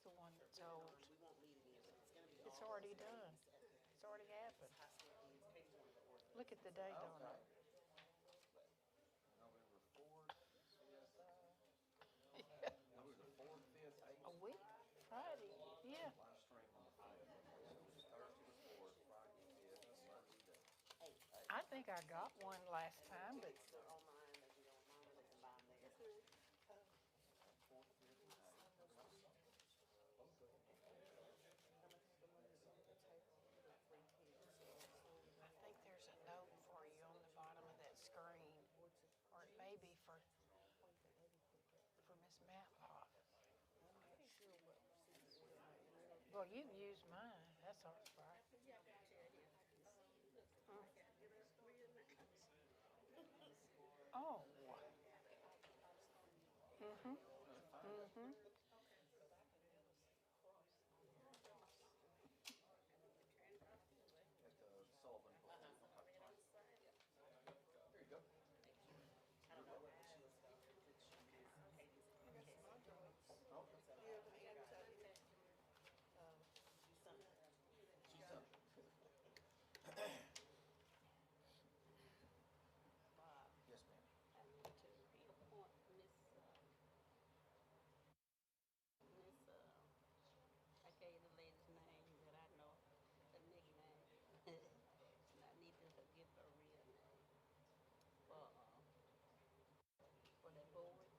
the one that's old. It's already done. It's already happened. Look at the date on it. November 4th, Yeah. November 4th, 5th, 8th. A week? Friday. Yeah. Live stream on the 5th. So it's Thursday the 4th, Friday the 5th, Sunday the 8th. I think I got one last time, but 4th, 5th, and 8th. I think there's a note for you on the bottom of that screen, or it may be for Miss Matlock. Well, you've used mine. That's all right. Oh. Mhm. Mhm. At the Sullivan. There you go. Yes, ma'am. I need to reappoint I gave the lady's name that I know, the nickname. And I need to give her a real name for that board.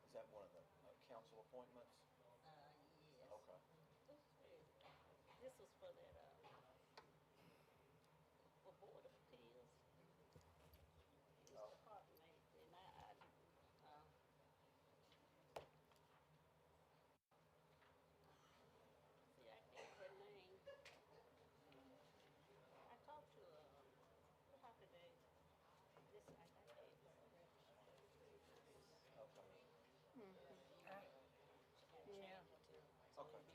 Is that one of the council appointments? Yes. Okay. This was for that, for Board of Appeals. It's Oh. department, and see, I gave her name. I talked to how could they, this, I gave her a Okay. Yeah. Okay.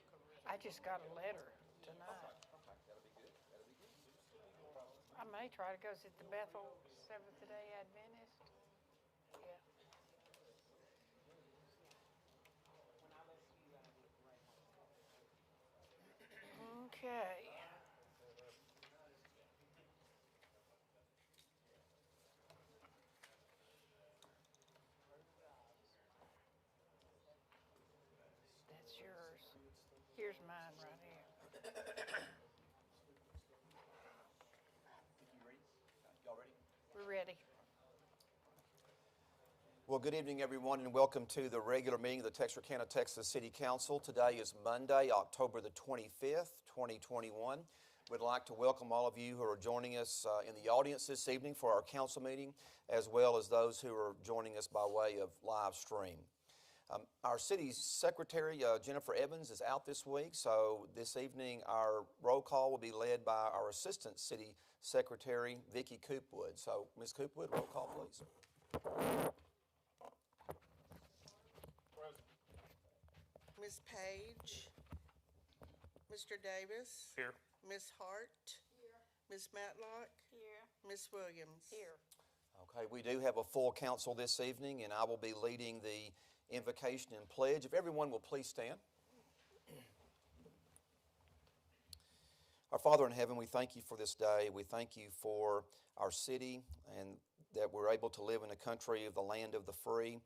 I just got a letter tonight. Okay. That'll be good. That'll be good. I may try to go. Is it the Bethel Seventh-day Adventist? Yeah. Okay. That's yours. Here's mine right here. You ready? Y'all ready? We're ready. Well, good evening, everyone, and welcome to the regular meeting of the Texarkana, Texas City Council. Today is Monday, October the 25th, 2021. We'd like to welcome all of you who are joining us in the audience this evening for our council meeting, as well as those who are joining us by way of live stream. Our city secretary, Jennifer Evans, is out this week, so this evening our roll call will be led by our assistant city secretary, Vicki Coopwood. So, Ms. Coopwood, roll call, please. Ms. Page. Mr. Davis. Here. Ms. Hart. Here. Ms. Matlock. Here. Ms. Williams. Here. Okay, we do have a full council this evening, and I will be leading the Invocation and Pledge. If everyone will please stand. Our Father in heaven, we thank you for this day. We thank you for our city and that we're able to live in a country of the land of the free.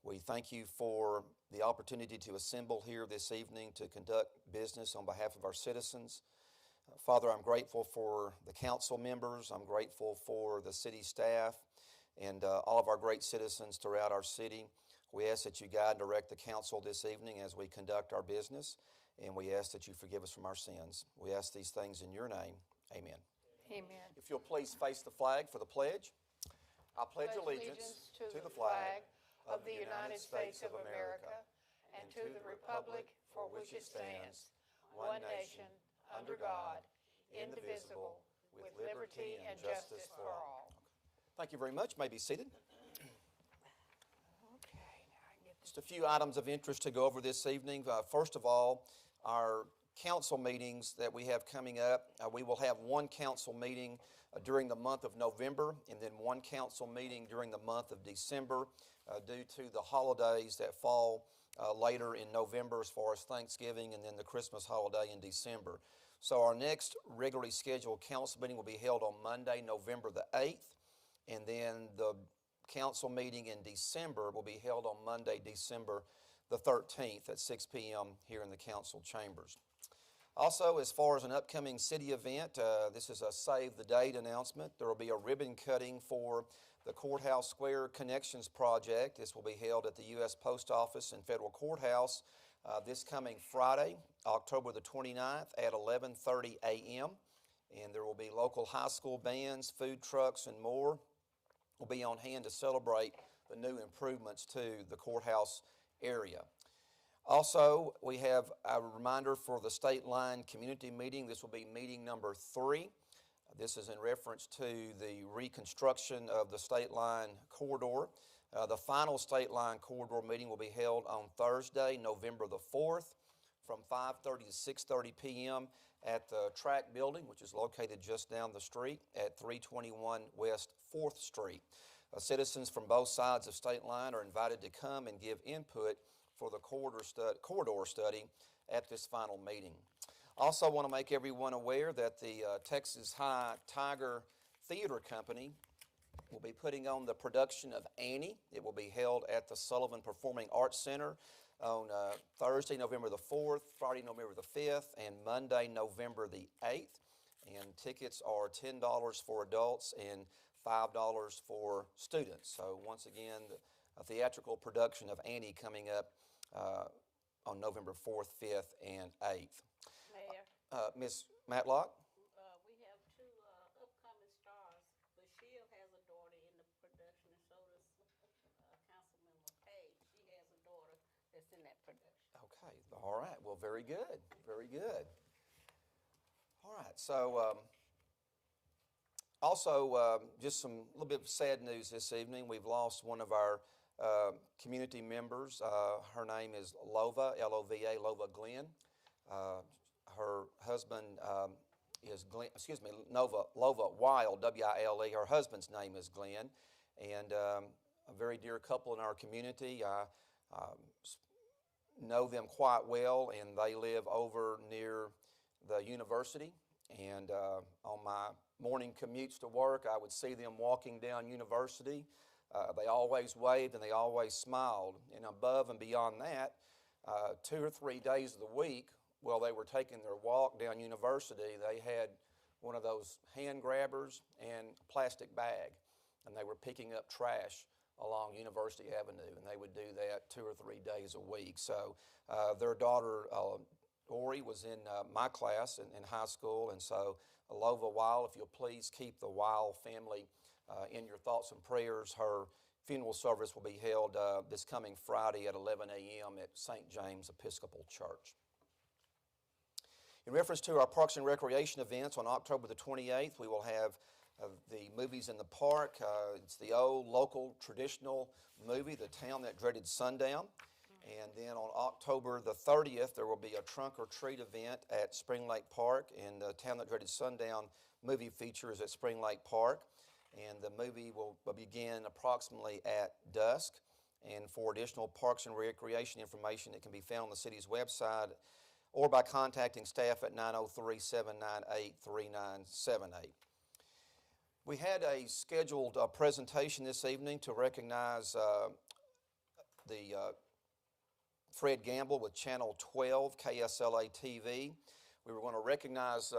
We thank you for the opportunity to assemble here this evening to conduct business on behalf of our citizens. Father, I'm grateful for the council members. I'm grateful for the city staff and all of our great citizens throughout our city. We ask that you guide and direct the council this evening as we conduct our business, and we ask that you forgive us from our sins. We ask these things in your name. Amen. Amen. If you'll please face the flag for the pledge. I pledge allegiance to the flag of the United States of America and to the republic for which it stands, one nation, under God, indivisible, with liberty and justice for all. Thank you very much. You may be seated. Okay, now I can get this. Just a few items of interest to go over this evening. First of all, our council meetings that we have coming up. We will have one council meeting during the month of November and then one council meeting during the month of December due to the holidays that fall later in November as far as Thanksgiving, and then the Christmas holiday in December. So our next regularly scheduled council meeting will be held on Monday, November the 8th, and then the council meeting in December will be held on Monday, December the 13th at 6 p.m. here in the council chambers. Also, as far as an upcoming city event, this is a Save the Date announcement. There will be a ribbon cutting for the Courthouse Square Connections Project. This will be held at the U.S. Post Office and Federal Courthouse this coming Friday, October the 29th at 11:30 a.m. And there will be local high school bands, food trucks, and more will be on hand to celebrate the new improvements to the courthouse area. Also, we have a reminder for the State Line Community Meeting. This will be meeting number 3. This is in reference to the reconstruction of the State Line Corridor. The final State Line Corridor meeting will be held on Thursday, November the 4th from 5:30 to 6:30 p.m. at the Track Building, which is located just down the street at 321 West 4th Street. Citizens from both sides of State Line are invited to come and give input for the corridor study at this final meeting. Also want to make everyone aware that the Texas High Tiger Theater Company will be putting on the production of Annie. It will be held at the Sullivan Performing Arts Center on Thursday, November the 4th, Friday, November the 5th, and Monday, November the 8th. And tickets are $10 for adults and $5 for students. So once again, a theatrical production of Annie coming up on November 4th, 5th, and 8th. Mayor, Ms. Matlock? we have two upcoming stars. Bashir has a daughter in the production, and so does Councilmember Page. She has a daughter that's in that production. Okay, all right. Well, very good, very good. All right, so also just some little bit of sad news this evening. We've lost one of our community members. Her name is Lova, L-O-V-A, Lova Glenn. Her husband is Glenn, Lova Wild, W-I-L-E. Her husband's name is Glenn, and a very dear couple in our community. I know them quite well, and they live over near the university. And on my morning commutes to work, I would see them walking down University. They always waved and they always smiled. And above and beyond that, 2 or 3 days of the week, while they were taking their walk down University, they had one of those hand grabbers and a plastic bag, and they were picking up trash along University Avenue, and they would do that 2 or 3 days a week. So their daughter, Ori, was in my class in high school, and so Lova Weil, if you'll please keep the Weil family in your thoughts and prayers. Her funeral service will be held this coming Friday at 11 a.m. at St. James Episcopal Church. In reference to our Parks and Recreation events, on October the 28th, we will have the Movies in the Park. It's the old local traditional movie, The Town That Dreaded Sundown. And then on October the 30th, there will be a trunk or treat event at Spring Lake Park, and the Town That Dreaded Sundown movie features at Spring Lake Park. And the movie will begin approximately at dusk. And for additional Parks and Recreation information, it can be found on the city's website or by contacting staff at 903-798-3978. We had a scheduled presentation this evening to recognize the Fred Gamble with Channel 12, KSLA TV. We were going to recognize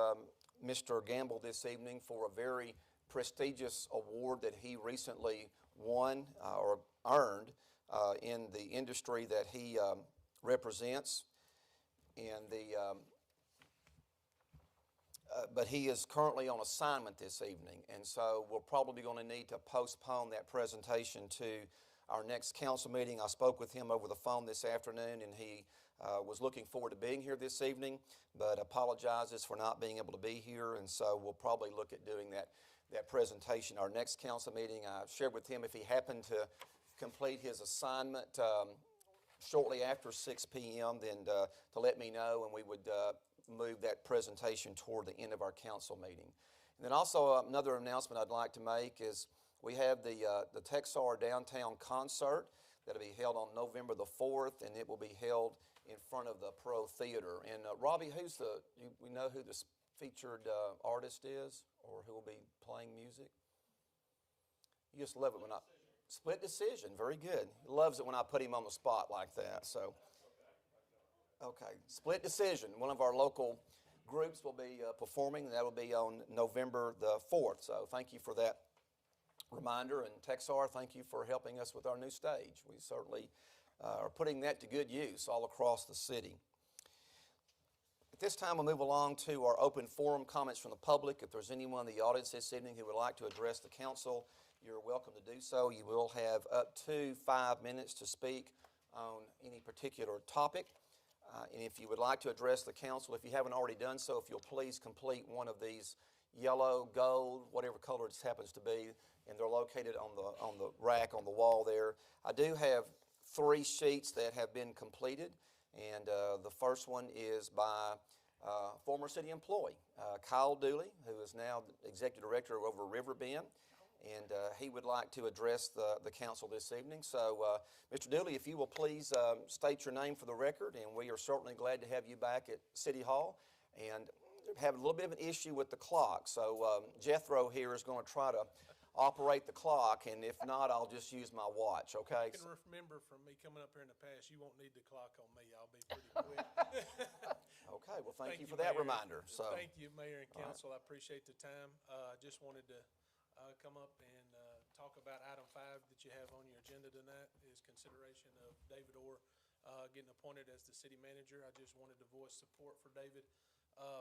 Mr. Gamble this evening for a very prestigious award that he recently won or earned in the industry that he represents. And but he is currently on assignment this evening, and so we're probably going to need to postpone that presentation to our next council meeting. I spoke with him over the phone this afternoon, and he was looking forward to being here this evening, but apologizes for not being able to be here, and so we'll probably look at doing that presentation. Our next council meeting, I shared with him if he happened to complete his assignment shortly after 6 p.m., then to let me know, and we would move that presentation toward the end of our council meeting. And then also another announcement I'd like to make is we have the Texar Downtown Concert. That'll be held on November the 4th, and it will be held in front of the Pro Theater. And Robbie, we know who the featured artist is, or who will be playing music? You just love it when I... Split Decision, very good. He loves it when I put him on the spot like that, so... Okay, Split Decision, one of our local groups will be performing, and that will be on November the 4th. So thank you for that reminder. And Texar, thank you for helping us with our new stage. We certainly are putting that to good use all across the city. At this time, we'll move along to our open forum comments from the public. If there's anyone in the audience this evening who would like to address the council, you're welcome to do so. You will have up to 5 minutes to speak on any particular topic. And if you would like to address the council, if you haven't already done so, if you'll please complete one of these yellow, gold, whatever color it happens to be, and they're located on the rack on the wall there. I do have 3 sheets that have been completed, and the first one is by former city employee, Kyle Dooley, who is now the executive director over Riverbend. And he would like to address the council this evening. So, Mr. Dooley, if you will please state your name for the record, and we are certainly glad to have you back at City Hall. And have a little bit of an issue with the clock. So Jethro here is going to try to operate the clock, and if not, I'll just use my watch, okay? You can remember from me coming up here in the past, you won't need the clock on me. I'll be pretty quick. Okay, well, thank you for that Mayor. reminder. So, Thank you, Mayor and Council. I appreciate the time. Just wanted to come up and talk about item 5 that you have on your agenda tonight is consideration of David Orr getting appointed as the city manager. I just wanted to voice support for David,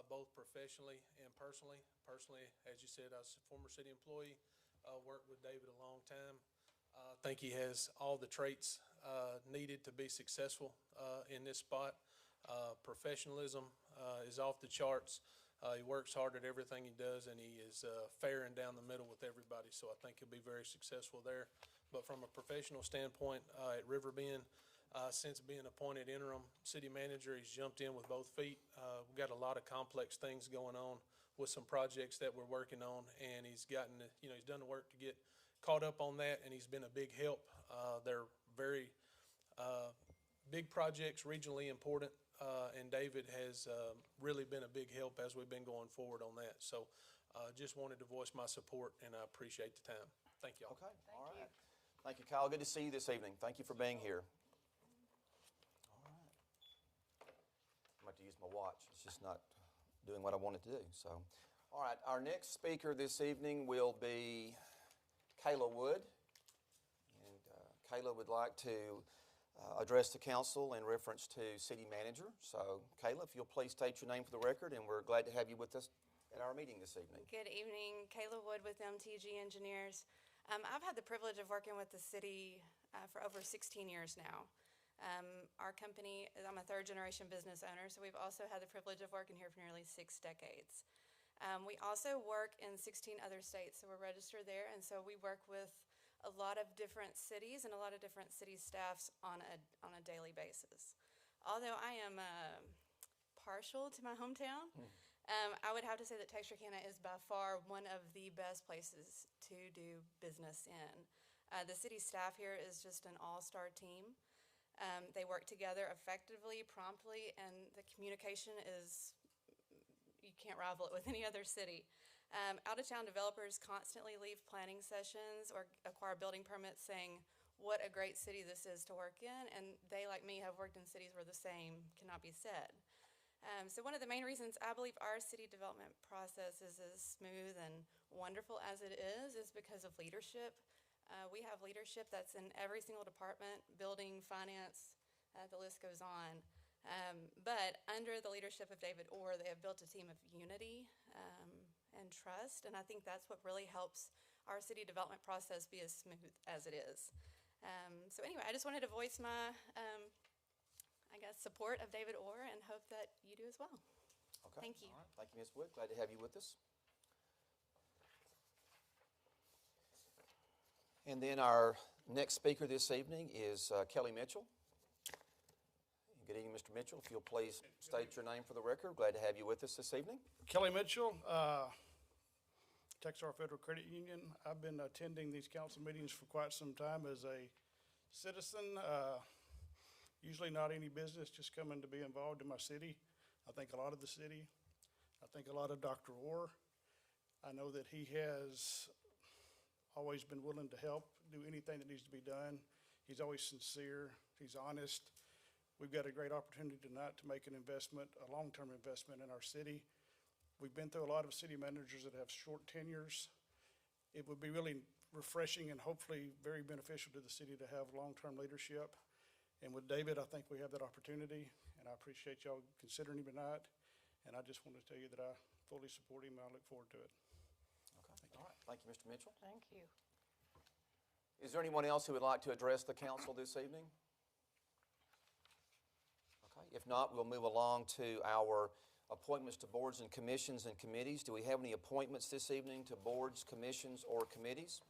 both professionally and personally. Personally, as you said, I was a former city employee, worked with David a long time. I think he has all the traits needed to be successful in this spot. Professionalism is off the charts. He works hard at everything he does, and he is fair and down the middle with everybody, so I think he'll be very successful there. But from a professional standpoint, at Riverbend, since being appointed interim city manager, he's jumped in with both feet. We've got a lot of complex things going on with some projects that we're working on, and he's gotten, he's done the work to get caught up on that, and he's been a big help. They're very big projects, regionally important. And David has really been a big help as we've been going forward on that. So just wanted to voice my support, and I appreciate the time. Thank you all. okay, all right. Thank you, Kyle. Good to see you this evening. Thank you for being here. All right. I'm about to use my watch. It's just not doing what I want it to do. So, all right. Our next speaker this evening will be Kayla Wood. And Kayla would like to address the council in reference to city manager. So, Kayla, if you'll please state your name for the record, and we're glad to have you with us at our meeting this evening. Good evening, Kayla Wood with MTG Engineers. I've had the privilege of working with the city for over 16 years now. Our company, I'm a third-generation business owner, so we've also had the privilege of working here for nearly 6 decades. We also work in 16 other states, so we're registered there, and so we work with a lot of different cities and a lot of different city staffs on a daily basis. Although I am partial to my hometown, I would have to say that Texarkana is by far one of the best places to do business in. The city staff here is just an all-star team. They work together effectively, promptly, and the communication is, you can't rival it with any other city. Out-of-town developers constantly leave planning sessions or acquire building permits saying what a great city this is to work in, and they, like me, have worked in cities where the same cannot be said. So one of the main reasons I believe our city development process is as smooth and wonderful as it is because of leadership. We have leadership that's in every single department, building, finance, the list goes on. But under the leadership of David Orr, they have built a team of unity and trust, and I think that's what really helps our city development process be as smooth as it is. So anyway, I just wanted to voice my, support of David Orr and hope that you do as well. Okay. Thank you. All right. Thank you, Ms. Wood. Glad to have you with us. And then our next speaker this evening is Kelly Mitchell. Good evening, Mr. Mitchell. If you'll please state your name for the record. Glad to have you with us this evening. Kelly Mitchell, Texar Federal Credit Union. I've been attending these council meetings for quite some time as a citizen, usually not any business, just coming to be involved in my city. I think a lot of the city. I think a lot of Dr. Orr. I know that he has always been willing to help, do anything that needs to be done. He's always sincere, he's honest. We've got a great opportunity tonight to make an investment, a long-term investment in our city. We've been through a lot of city managers that have short tenures. It would be really refreshing and hopefully very beneficial to the city to have long-term leadership. And with David, I think we have that opportunity, and I appreciate y'all considering him tonight. And I just want to tell you that I fully support him, and I look forward to it. Okay. All right. Thank you, Mr. Mitchell. Thank you. Is there anyone else who would like to address the council this evening? Okay. If not, we'll move along to our appointments to boards and commissions and committees. Do we have any appointments this evening to boards, commissions, or committees?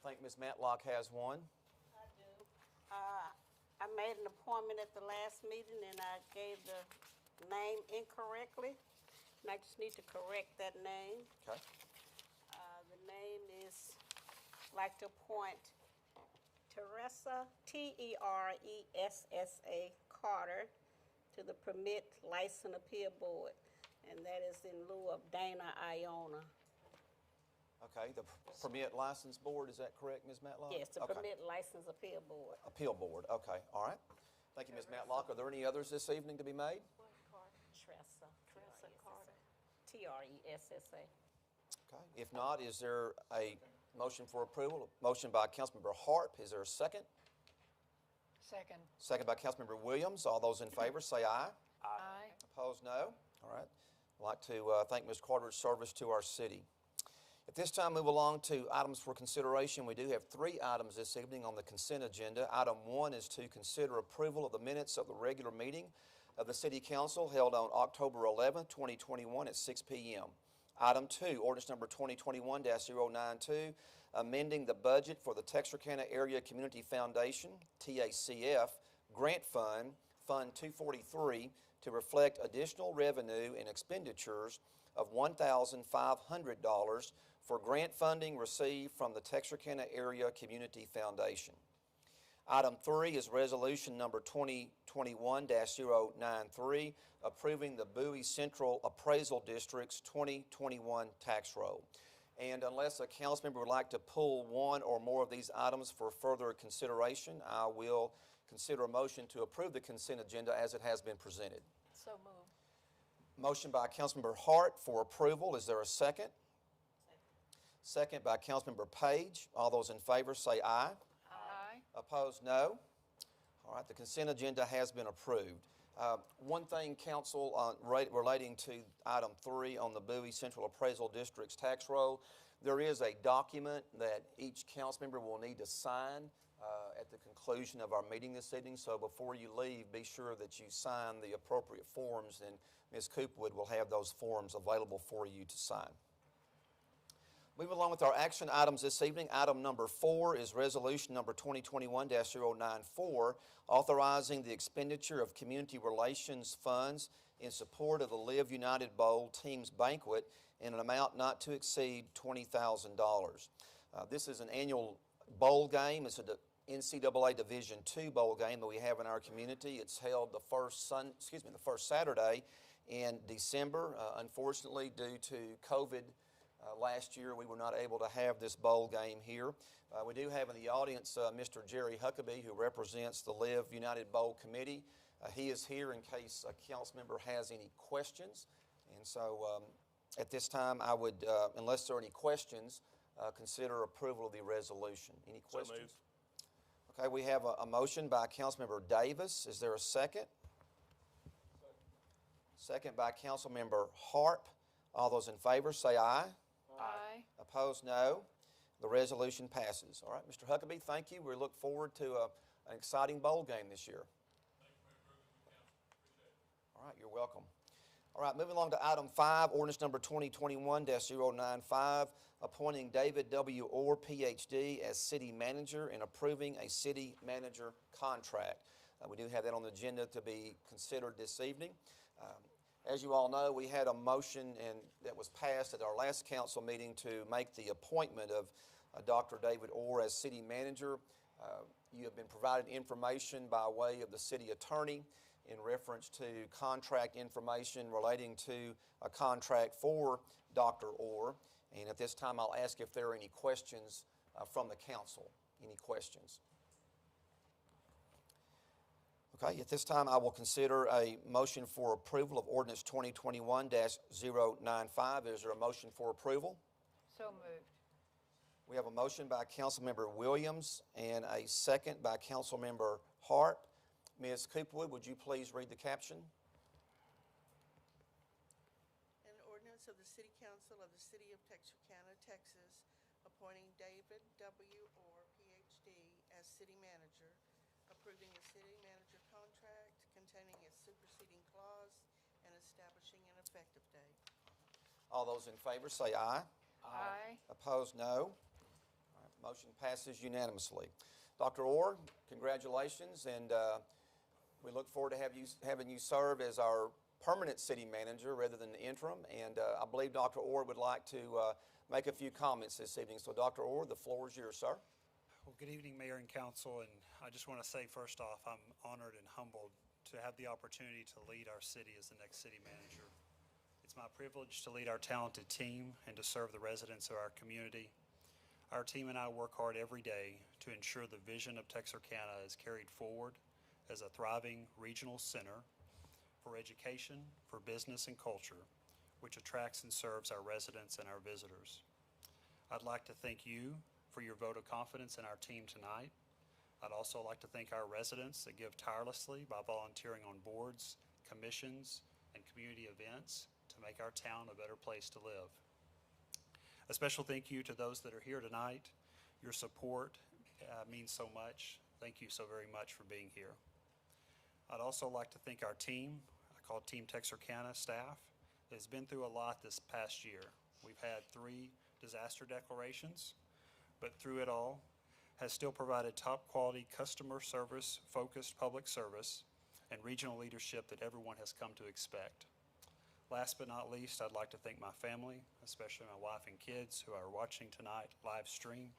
I think Ms. Matlock has one. I do. I made an appointment at the last meeting and I gave the name incorrectly. And I just need to correct that name. Okay. The name is, like to appoint Teresa, Teressa Carter, to the Permit License Appeal Board. And that is in lieu of Dana Iona. Okay, the Permit License Board, is that correct, Ms. Matlock? Yes, the Okay. Permit License Appeal Board. Appeal Board, okay, all right. Thank you, Ms. Matlock. Are there any others this evening to be made? Tressa. Carter. Tressa. Okay, if not, is there a motion for approval? Motion by Councilmember Harp, is there a second? Second. Second by Councilmember Williams. All those in favor say aye. Aye. Opposed, no. All right. I'd like to thank Ms. Carter's service to our city. At this time, move along to items for consideration. We do have 3 items this evening on the consent agenda. Item 1 is to consider approval of the minutes of the regular meeting of the City Council held on October 11, 2021 at 6 p.m. Item 2, ordinance number 2021-092, amending the budget for the Texarkana Area Community Foundation, TACF, Grant Fund, Fund 243, to reflect additional revenue and expenditures of $1,500 for grant funding received from the Texarkana Area Community Foundation. Item 3 is resolution number 2021-093, approving the Bowie Central Appraisal District's 2021 tax roll. And unless a council member would like to pull one or more of these items for further consideration, I will consider a motion to approve the consent agenda as it has been presented. So moved. Motion by Councilmember Hart for approval. Is there a second? Second by Councilmember Page. All those in favor say aye. Aye. Opposed, no. All right, the consent agenda has been approved. One thing, council, relating to item 3 on the Bowie Central Appraisal District's tax roll, there is a document that each council member will need to sign at the conclusion of our meeting this evening. So before you leave, be sure that you sign the appropriate forms, and Ms. Coopwood will have those forms available for you to sign. Moving along with our action items this evening, item number 4 is resolution number 2021-094, authorizing the expenditure of community relations funds in support of the Live United Bowl Teams Banquet in an amount not to exceed $20,000. This is an annual bowl game. It's an NCAA Division II bowl game that we have in our community. It's held the first Saturday in December. Unfortunately, due to COVID, last year we were not able to have this bowl game here. We do have in the audience Mr. Jerry Huckabee, who represents the Live United Bowl Committee. He is here in case a council member has any questions. And so at this time, I would, unless there are any questions, consider approval of the resolution. Any questions? So moved. Okay, we have a motion by Councilmember Davis. Is there a second? Second by Councilmember Harp. All those in favor say aye. Aye. Opposed, no. The resolution passes. All right, Mr. Huckabee, thank you. We look forward to an exciting bowl game this year. All right, you're welcome. All right, moving along to item 5, ordinance number 2021-095, appointing David W. Orr, Ph.D., as city manager and approving a city manager contract. We do have that on the agenda to be considered this evening. As you all know, we had a motion that was passed at our last council meeting to make the appointment of Dr. David Orr as city manager. You have been provided information by way of the city attorney in reference to contract information relating to a contract for Dr. Orr. And at this time, I'll ask if there are any questions from the council. Any questions? Okay, at this time, I will consider a motion for approval of Ordinance 2021-095. Is there a motion for approval? So moved. We have a motion by Councilmember Williams and a second by Councilmember Hart. Ms. Coopwood, would you please read the caption? An ordinance of the City Council of the City of Texarkana, Texas, appointing David W. Orr, Ph.D., as city manager, approving the city manager contract containing a superseding clause, and establishing an effective date. All those in favor say aye. Aye. Opposed, no. All right, motion passes unanimously. Dr. Orr, congratulations, and we look forward to having you serve as our permanent city manager rather than the interim. And I believe Dr. Orr would like to make a few comments this evening. So, Dr. Orr, the floor is yours, sir. Well, good evening, Mayor and Council, and I just want to say first off, I'm honored and humbled to have the opportunity to lead our city as the next city manager. It's my privilege to lead our talented team and to serve the residents of our community. Our team and I work hard every day to ensure the vision of Texarkana is carried forward as a thriving regional center for education, for business and culture, which attracts and serves our residents and our visitors. I'd like to thank you for your vote of confidence in our team tonight. I'd also like to thank our residents that give tirelessly by volunteering on boards, commissions, and community events to make our town a better place to live. A special thank you to those that are here tonight. Your support means so much. Thank you so very much for being here. I'd also like to thank our team, I call Team Texarkana staff, that has been through a lot this past year. We've had 3 disaster declarations, but through it all, has still provided top quality customer service, focused public service, and regional leadership that everyone has come to expect. Last but not least, I'd like to thank my family, especially my wife and kids who are watching tonight live stream.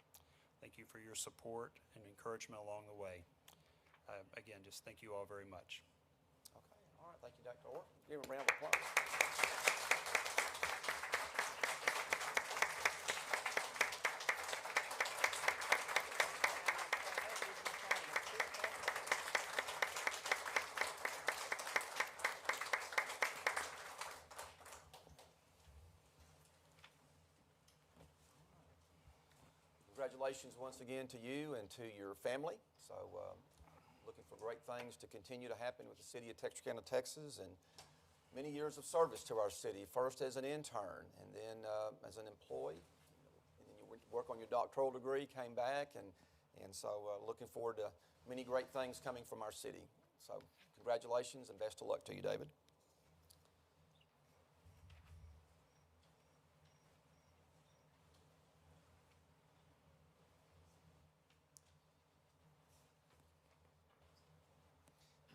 Thank you for your support and encouragement along the way. Again, just thank you all very much. Okay, all right, thank you, Dr. Orr. Give him a round of applause. Congratulations once again to you and to your family. So looking for great things to continue to happen with the city of Texarkana, Texas, and many years of service to our city, first as an intern and then as an employee. And then you went to work on your doctoral degree, came back, and so looking forward to many great things coming from our city. So congratulations and best of luck to you, David.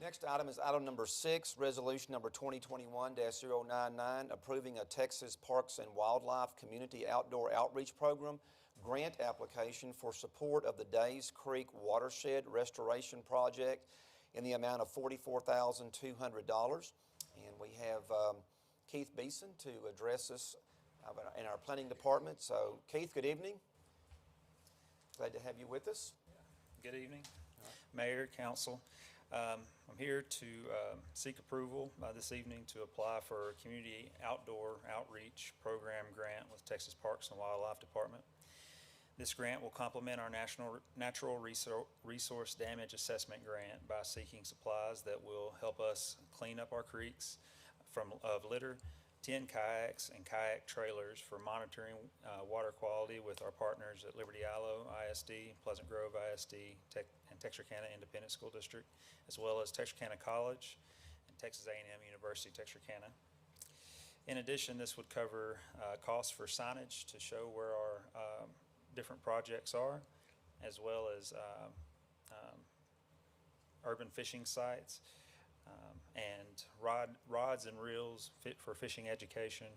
Next item is item number 6, resolution number 2021-099, approving a Texas Parks and Wildlife Community Outdoor Outreach Program grant application for support of the Days Creek Watershed Restoration Project in the amount of $44,200. And we have Keith Beeson to address us in our planning department. So Keith, good evening. Glad to have you with us. Good evening, Mayor, Council. I'm here to seek approval this evening to apply for a Community Outdoor Outreach Program grant with Texas Parks and Wildlife Department. This grant will complement our Natural Resource Damage Assessment Grant by seeking supplies that will help us clean up our creeks of litter, 10 kayaks and kayak trailers for monitoring water quality with our partners at Liberty Islo ISD, Pleasant Grove ISD, and Texarkana Independent School District, as well as Texarkana College and Texas A&M University Texarkana. In addition, this would cover costs for signage to show where our different projects are, as well as urban fishing sites, and rods and reels fit for fishing education,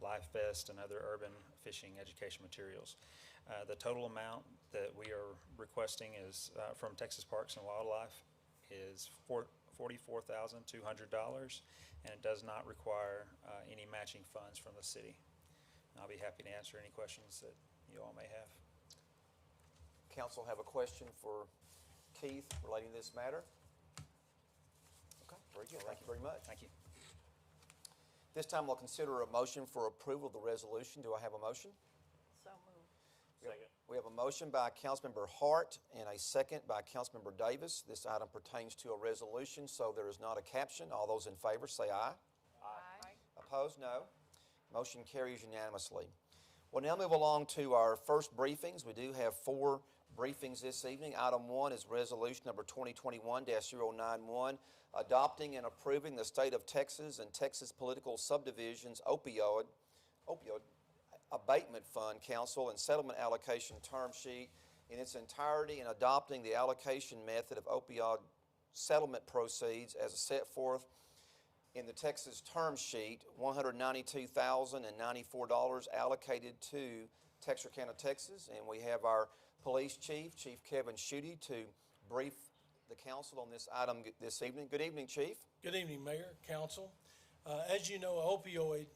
life vest, and other urban fishing education materials. The total amount that we are requesting is, from Texas Parks and Wildlife, is $44,200, and it does not require any matching funds from the city. And I'll be happy to answer any questions that you all may have. Council have a question for Keith relating to this matter? Okay, very good. Thank you very much. Thank you. This time we'll consider a motion for approval of the resolution. Do I have a motion? So moved. Second. We have a motion by Councilmember Hart and a second by Councilmember Davis. This item pertains to a resolution, so there is not a caption. All those in favor say aye. Aye. Opposed, no. Motion carries unanimously. We'll now move along to our first briefings. We do have 4 briefings this evening. Item 1 is resolution number 2021-091, adopting and approving the State of Texas and Texas Political Subdivisions opioid Abatement Fund Council and Settlement Allocation Term Sheet in its entirety, and adopting the allocation method of opioid settlement proceeds as set forth in the Texas Term Sheet. $192,094 allocated to Texarkana, Texas, and we have our Police Chief, Chief Kevin Schutte, to brief the council on this item this evening. Good evening, Chief. Good evening, Mayor, Council. As you know, opioid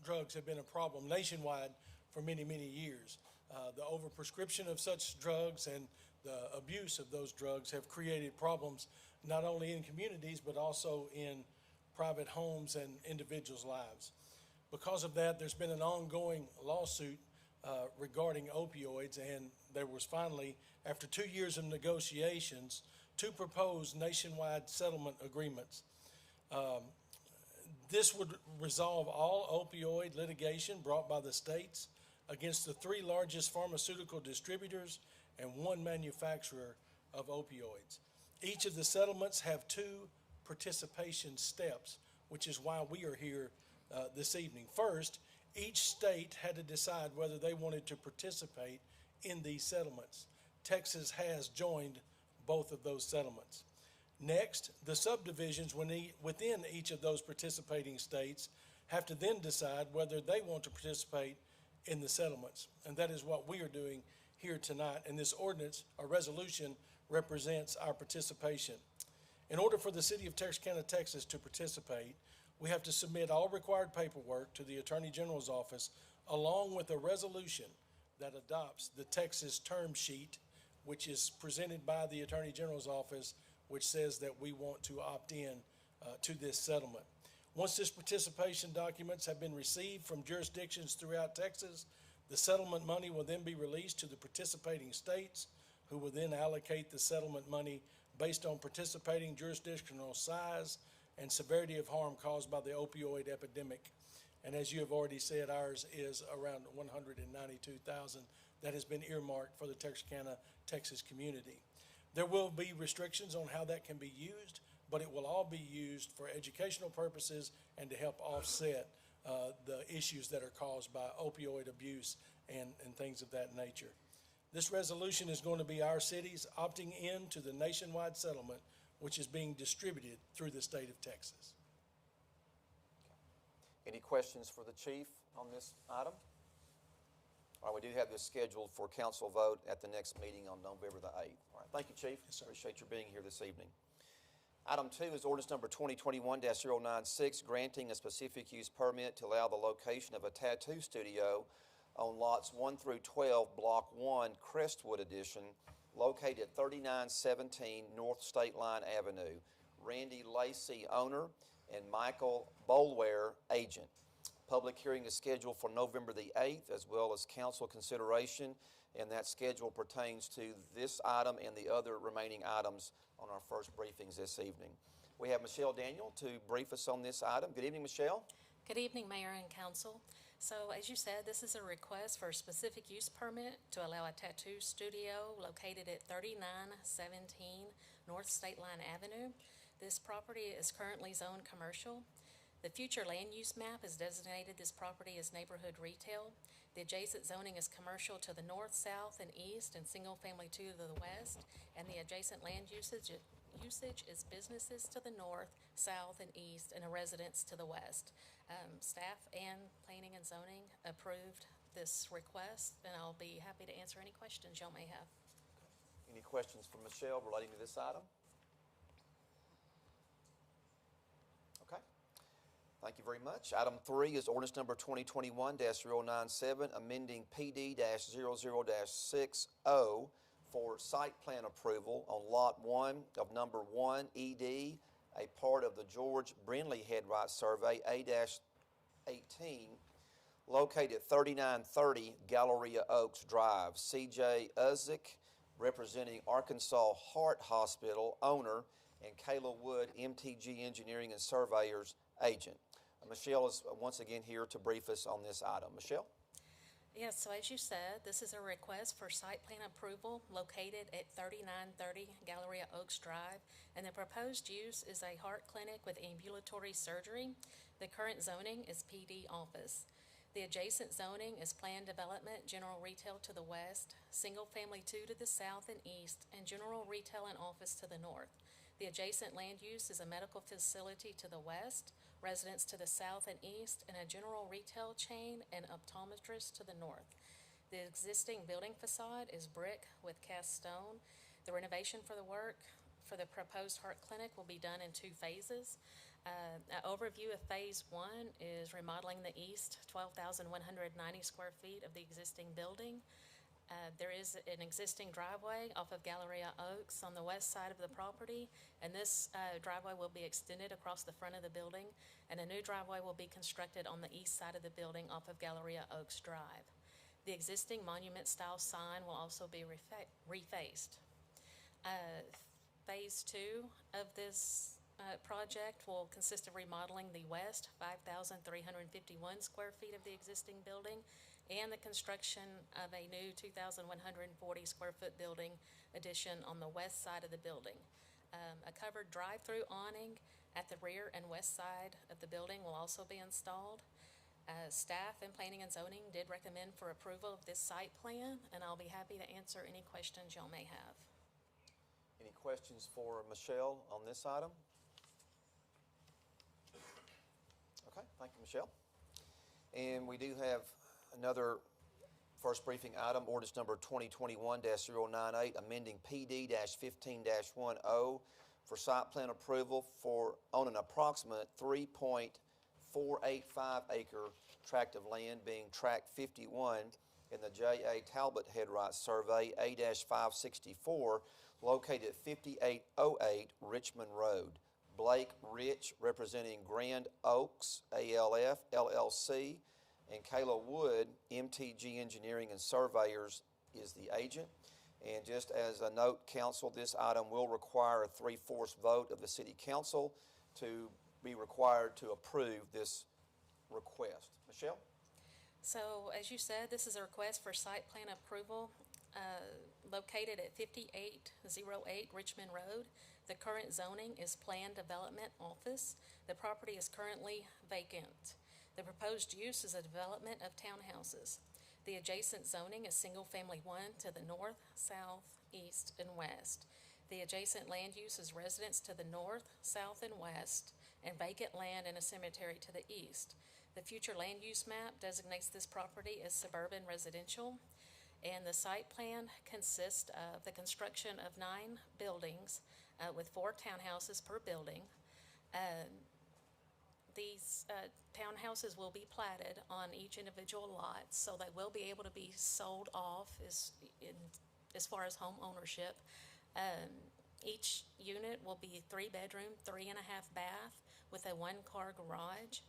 drugs have been a problem nationwide for many, many years. The overprescription of such drugs and the abuse of those drugs have created problems not only in communities but also in private homes and individuals' lives. Because of that, there's been an ongoing lawsuit regarding opioids, and there was finally, after 2 years of negotiations, 2 proposed nationwide settlement agreements. This would resolve all opioid litigation brought by the states against the 3 largest pharmaceutical distributors and 1 manufacturer of opioids. Each of the settlements have 2 participation steps, which is why we are here this evening. First, each state had to decide whether they wanted to participate in these settlements. Texas has joined both of those settlements. Next, the subdivisions within each of those participating states have to then decide whether they want to participate in the settlements. And that is what we are doing here tonight. And this ordinance, or resolution, represents our participation. In order for the city of Texarkana, Texas to participate, we have to submit all required paperwork to the Attorney General's office, along with a resolution that adopts the Texas term sheet, which is presented by the Attorney General's office, which says that we want to opt in to this settlement. Once this participation documents have been received from jurisdictions throughout Texas, the settlement money will then be released to the participating states, who will then allocate the settlement money based on participating jurisdictional size and severity of harm caused by the opioid epidemic. And as you have already said, ours is around $192,000 that has been earmarked for the Texarkana, Texas community. There will be restrictions on how that can be used, but it will all be used for educational purposes and to help offset the issues that are caused by opioid abuse and things of that nature. This resolution is going to be our cities opting in to the nationwide settlement, which is being distributed through the state of Texas. Any questions for the chief on this item? All right, we do have this scheduled for council vote at the next meeting on November the 8th. All right, thank you, Chief. Yes, sir. Appreciate your being here this evening. Item 2 is ordinance number 2021-096, granting a specific use permit to allow the location of a tattoo studio on lots 1 through 12, Block 1, Crestwood Edition, located at 3917 North State Line Avenue. Randy Lacey, owner, and Michael Bolware, agent. Public hearing is scheduled for November the 8th, as well as council consideration, and that schedule pertains to this item and the other remaining items on our first briefings this evening. We have Michelle Daniel to brief us on this item. Good evening, Michelle. Good evening, Mayor and Council. So as you said, this is a request for a specific use permit to allow a tattoo studio located at 3917 North State Line Avenue. This property is currently zoned commercial. The future land use map has designated this property as neighborhood retail. The adjacent zoning is commercial to the north, south, and east, and single-family to the west, and the adjacent land usage is businesses to the north, south, and east, and a residence to the west. Staff and planning and zoning approved this request, and I'll be happy to answer any questions y'all may have. Any questions for Michelle relating to this item? Okay. Thank you very much. Item 3 is ordinance number 2021-097, amending PD-00-60 for site plan approval on Lot 1 of number 1 ED, a part of the George Brindley Headright Survey A-18, located at 3930 Galleria Oaks Drive. C.J. Uzik, representing Arkansas Heart Hospital owner, and Kayla Wood, MTG Engineering and Surveyors agent. Michelle is once again here to brief us on this item. Michelle? Yes, so as you said, this is a request for site plan approval located at 3930 Galleria Oaks Drive, and the proposed use is a heart clinic with ambulatory surgery. The current zoning is PD office. The adjacent zoning is planned development, general retail to the west, single-family 2 to the south and east, and general retail and office to the north. The adjacent land use is a medical facility to the west, residents to the south and east, and a general retail chain and optometrist to the north. The existing building facade is brick with cast stone. The renovation for the work for the proposed heart clinic will be done in 2 phases. An overview of phase 1 is remodeling the east 12,190 square feet of the existing building. There is an existing driveway off of Galleria Oaks on the west side of the property, and this driveway will be extended across the front of the building, and a new driveway will be constructed on the east side of the building off of Galleria Oaks Drive. The existing monument-style sign will also be refaced. Phase 2 of this project will consist of remodeling the west 5,351 square feet of the existing building and the construction of a new 2,140 square foot building addition on the west side of the building. A covered drive-through awning at the rear and west side of the building will also be installed. Staff and Planning and Zoning did recommend for approval of this site plan, and I'll be happy to answer any questions y'all may have. Any questions for Michelle on this item? Okay, thank you, Michelle. And we do have another first briefing item, ordinance number 2021-098, amending PD-15-10 for site plan approval on an approximate 3.485 acre tract of land being tract 51 in the J.A. Talbot Headright Survey A-564, located at 5808 Richmond Road. Blake Rich, representing Grand Oaks ALF LLC, and Kayla Wood, MTG Engineering and Surveyors, is the agent. And just as a note, council, this item will require a 3/4 vote of the city council to be required to approve this request. Michelle? So, as you said, this is a request for site plan approval located at 5808 Richmond Road. The current zoning is Planned Development Office. The property is currently vacant. The proposed use is a development of townhouses. The adjacent zoning is single-family 1 to the north, south, east, and west. The adjacent land use is residents to the north, south, and west, and vacant land and a cemetery to the east. The future land use map designates this property as suburban residential, and the site plan consists of the construction of 9 buildings with 4 townhouses per building. These townhouses will be platted on each individual lot, so they will be able to be sold off as far as home ownership. Each unit will be 3-bedroom, 3.5 bath with a 1-car garage,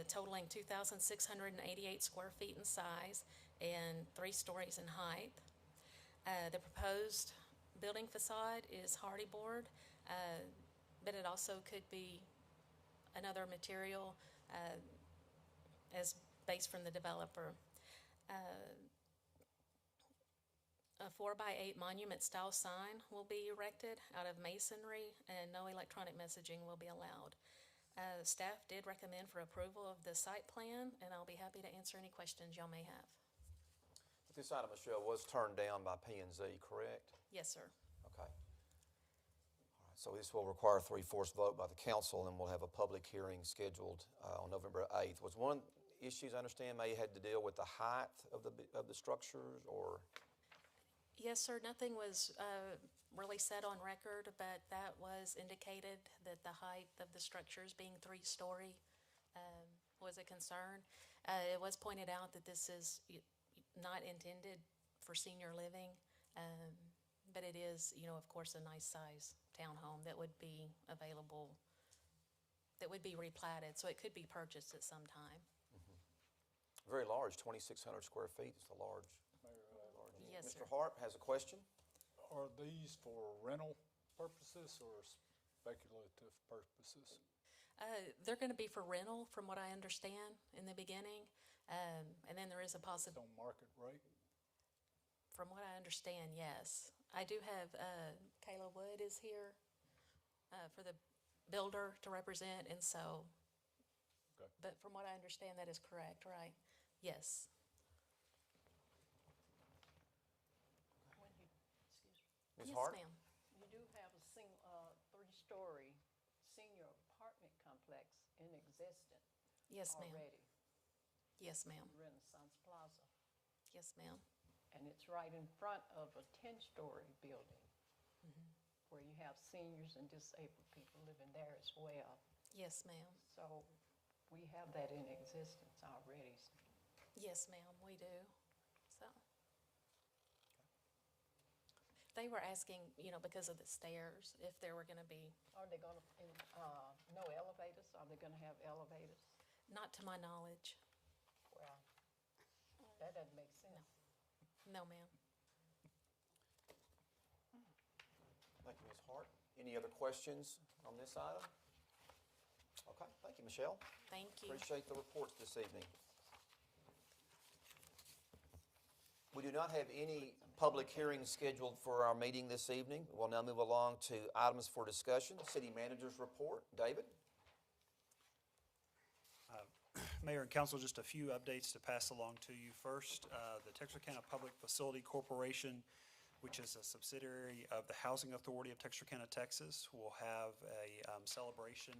totaling 2,688 square feet in size and 3 stories in height. The proposed building facade is hardy board, but it also could be another material as based from the developer. A 4x8 monument style sign will be erected out of masonry, and no electronic messaging will be allowed. Staff did recommend for approval of the site plan, and I'll be happy to answer any questions y'all may have. This item, Michelle, was turned down by P&Z, correct? Yes, sir. Okay. All right, so this will require a 3/4 vote by the council, and we'll have a public hearing scheduled on November 8th. issues, I understand, may have had to deal with the height of the structures, or? Yes, sir, nothing was really said on record, but that was indicated that the height of the structures being 3-story was a concern. It was pointed out that this is not intended for senior living, but it is, of course, a nice size townhome that would be available, that would be replatted, so it could be purchased at some time. Very large, 2,600 square feet is a large. large unit. Yes, Mr. sir. Hart has a question. Are these for rental purposes or speculative purposes? They're going to be for rental, from what I understand in the beginning, and then there is a possibility. On market rate? From what I understand, yes. I do have, Kayla Wood is here for the builder to represent, and so, Okay. but from what I understand, that is correct, right? Yes. Ms. Yes, Hart? ma'am. You do have a 3-story senior apartment complex in existence Yes, ma'am. already, Yes, ma'am. Renaissance Plaza. Yes, ma'am. And it's right in front of a 10-story building where you have seniors and disabled people living there as well. Yes, ma'am. So we have that in existence already. Yes, ma'am, we do. So. They were asking, because of the stairs, if there were going to be, Are they going to, no elevators? Are they going to have elevators? not to my knowledge. Well, that doesn't make sense. No, ma'am. Thank you, Ms. Hart. Any other questions on this item? Okay, thank you, Michelle. Thank you. Appreciate the reports this evening. We do not have any public hearings scheduled for our meeting this evening. We'll now move along to items for discussion. City Manager's report. David? Mayor and Council, just a few updates to pass along to you. First, the Texarkana Public Facility Corporation, which is a subsidiary of the Housing Authority of Texarkana, Texas, will have a celebration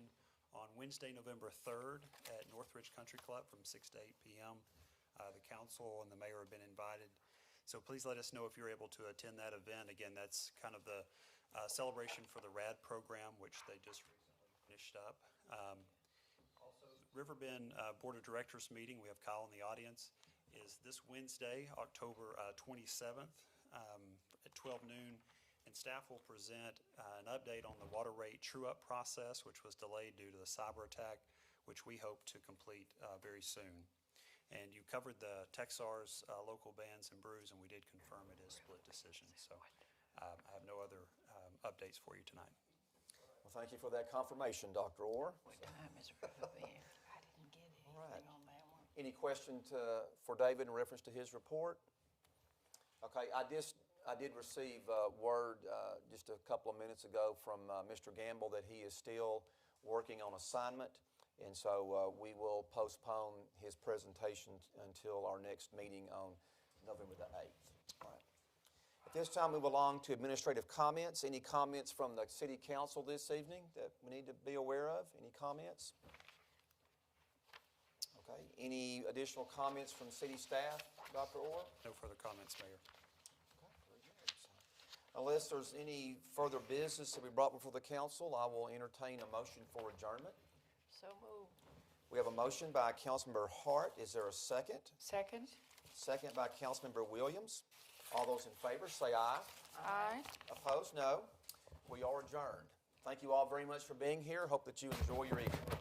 on Wednesday, November 3rd at Northridge Country Club from 6 to 8 p.m. The council and the mayor have been invited. So please let us know if you're able to attend that event. Again, that's kind of the celebration for the RAD program, which they just recently finished up. Riverbend Board of Directors meeting, we have Kyle in the audience, is this Wednesday, October 27th at 12 noon. And staff will present an update on the water rate true-up process, which was delayed due to the cyber attack, which we hope to complete very soon. And you covered the Texar's local bans and brews, and we did confirm it is split decision. So I have no other updates for you tonight. Well, thank you for that confirmation, Dr. Orr. What time is Riverbend? I didn't get it. All right. On that one. Any question for David in reference to his report? Okay, I did receive word just a couple of minutes ago from Mr. Gamble that he is still working on assignment, and so we will postpone his presentation until our next meeting on November the 8th. All right. At this time, move along to administrative comments. Any comments from the City Council this evening that we need to be aware of? Any comments? Okay. Any additional comments from city staff, Dr. Orr? No further comments, Mayor. Unless there's any further business to be brought before the council, I will entertain a motion for adjournment. So moved. We have a motion by Councilmember Hart. Is there a second? Second? Second by Councilmember Williams. All those in favor say aye. Aye. Opposed, no. We are adjourned. Thank you all very much for being here. Hope that you enjoy your evening.